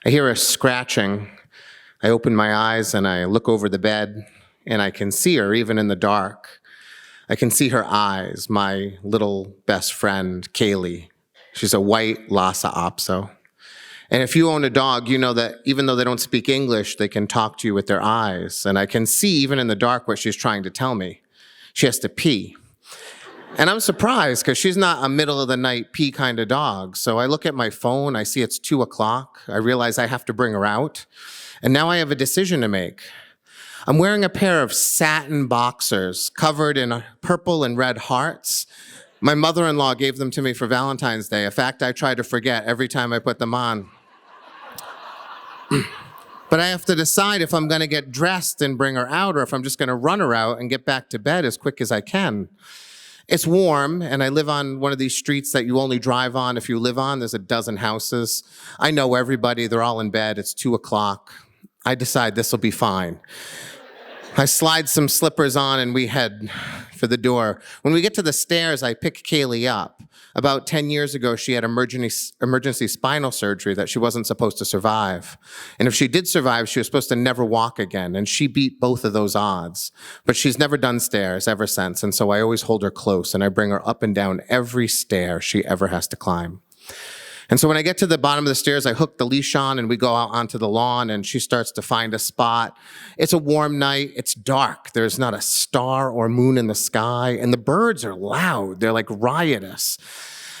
I hear a scratching. I open my eyes and I look over the bed, and I can see her even in the dark. I can see her eyes, my little best friend, Kaylee. She's a white Lhasa Apso. And if you own a dog, you know that even though they don't speak English, they can talk to you with their eyes. And I can see even in the dark what she's trying to tell me. She has to pee. And I'm surprised because she's not a middle of the night pee kind of dog. So I look at my phone, I see it's 2:00. I realize I have to bring her out. And now I have a decision to make. I'm wearing a pair of satin boxers covered in purple and red hearts. My mother-in-law gave them to me for Valentine's Day, a fact I try to forget every time I put them on. But I have to decide if I'm gonna get dressed and bring her out or if I'm just gonna run her out and get back to bed as quick as I can. It's warm, and I live on one of these streets that you only drive on if you live on. There's a dozen houses. I know everybody, they're all in bed, it's 2:00. I decide this will be fine. I slide some slippers on and we head for the door. When we get to the stairs, I pick Kaylee up. About 10 years ago, she had emergency spinal surgery that she wasn't supposed to survive. And if she did survive, she was supposed to never walk again. And she beat both of those odds. But she's never done stairs ever since. And so I always hold her close and I bring her up and down every stair she ever has to climb. And so when I get to the bottom of the stairs, I hook the leash on and we go out onto the lawn and she starts to find a spot. It's a warm night, it's dark, there's not a star or moon in the sky, and the birds are loud, they're like riotous.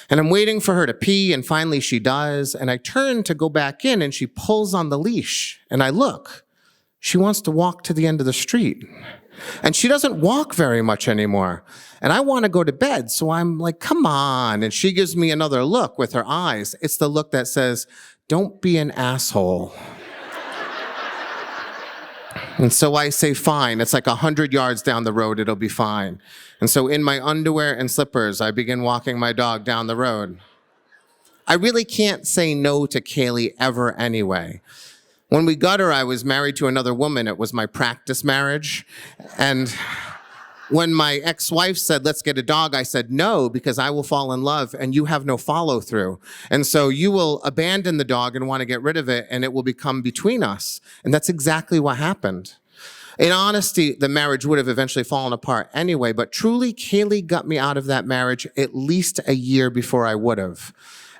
And I'm waiting for her to pee, and finally she does, and I turn to go back in and she pulls on the leash, and I look. She wants to walk to the end of the street. And she doesn't walk very much anymore. And I want to go to bed, so I'm like, come on. And she gives me another look with her eyes. It's the look that says, don't be an asshole. And so I say, fine. It's like 100 yards down the road, it'll be fine. And so in my underwear and slippers, I begin walking my dog down the road. I really can't say no to Kaylee ever anyway. When we got her, I was married to another woman. It was my practice marriage. And when my ex-wife said, let's get a dog, I said, no, because I will fall in love and you have no follow through. And so you will abandon the dog and want to get rid of it and it will become between us. And that's exactly what happened. In honesty, the marriage would have eventually fallen apart anyway, but truly, Kaylee got me out of that marriage at least a year before I would have.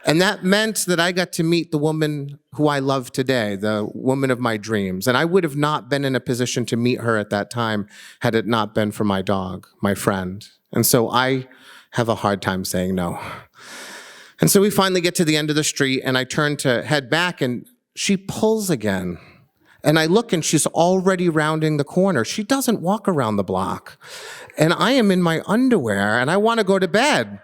And that meant that I got to meet the woman who I love today, the woman of my dreams. And I would have not been in a position to meet her at that time had it not been for my dog, my friend. And so I have a hard time saying no. And so we finally get to the end of the street and I turn to head back and she pulls again. And I look and she's already rounding the corner. She doesn't walk around the block. And I am in my underwear and I want to go to bed.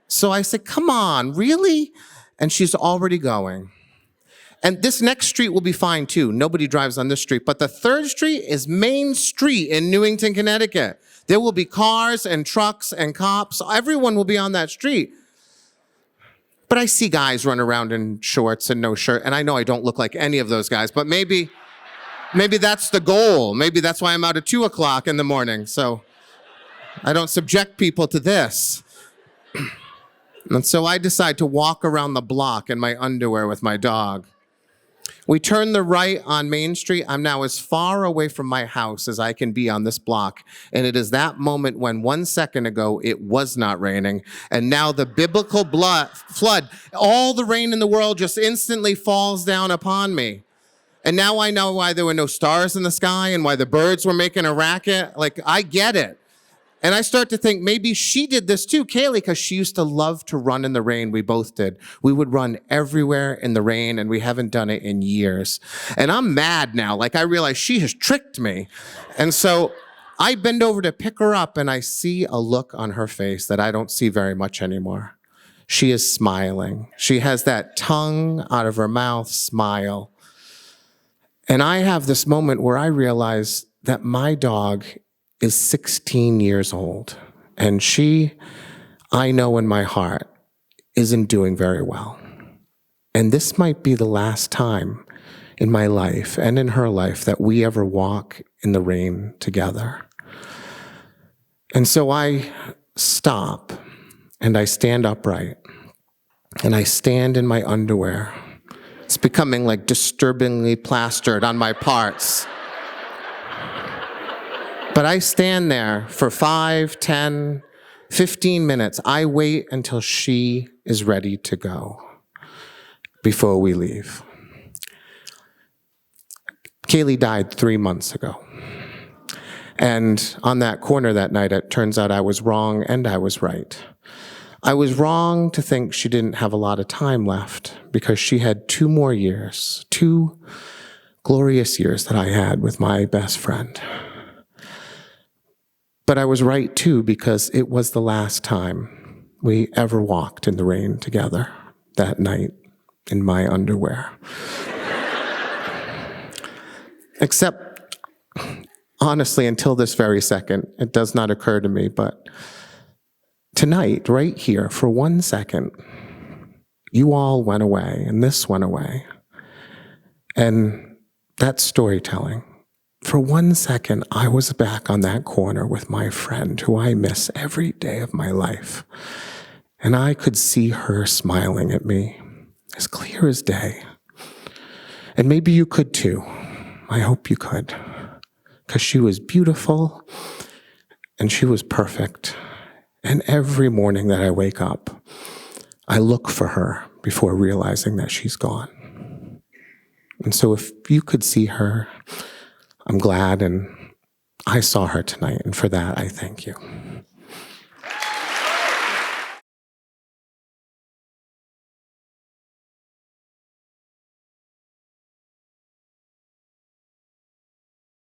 So I said, come on, really? And she's already going. And this next street will be fine too. Nobody drives on this street. But the third street is Main Street in Newington, Connecticut. There will be cars and trucks and cops. Everyone will be on that street. But I see guys run around in shorts and no shirt. And I know I don't look like any of those guys, but maybe that's the goal. Maybe that's why I'm out at 2:00 in the morning. So I don't subject people to this. And so I decide to walk around the block in my underwear with my dog. We turn the right on Main Street. I'm now as far away from my house as I can be on this block. And it is that moment when 1 second ago it was not raining. And now the biblical flood, all the rain in the world just instantly falls down upon me. And now I know why there were no stars in the sky and why the birds were making a racket. Like, I get it. And I start to think maybe she did this too, Kaylee, because she used to love to run in the rain. We both did. We would run everywhere in the rain, and we haven't done it in years. And I'm mad now. Like, I realize she has tricked me. And so I bend over to pick her up, and I see a look on her face that I don't see very much anymore. She is smiling. She has that tongue out of her mouth smile. And I have this moment where I realize that my dog is 16 years old, and she, I know in my heart, isn't doing very well. And this might be the last time in my life and in her life that we ever walk in the rain together. And so I stop and I stand upright and I stand in my underwear It's becoming like disturbingly plastered on my parts. But I stand there for 5, 10, 15 minutes. I wait until she is ready to go before we leave. Kaylee died 3 months ago. And on that corner that night, it turns out I was wrong and I was right. I was wrong to think she didn't have a lot of time left because she had 2 more years, 2 glorious years that I had with my best friend. But I was right too because it was the last time we ever walked in the rain together that night in my underwear. Except, honestly, until this very second, it does not occur to me, but tonight, right here, for 1 second, you all went away, and this went away. And that's storytelling. For 1 second, I was back on that corner with my friend, who I miss every day of my life. And I could see her smiling at me, as clear as day. And maybe you could too. I hope you could. Because she was beautiful, and she was perfect. And every morning that I wake up, I look for her before realizing that she's gone. And so if you could see her, I'm glad, and I saw her tonight, and for that, I thank you.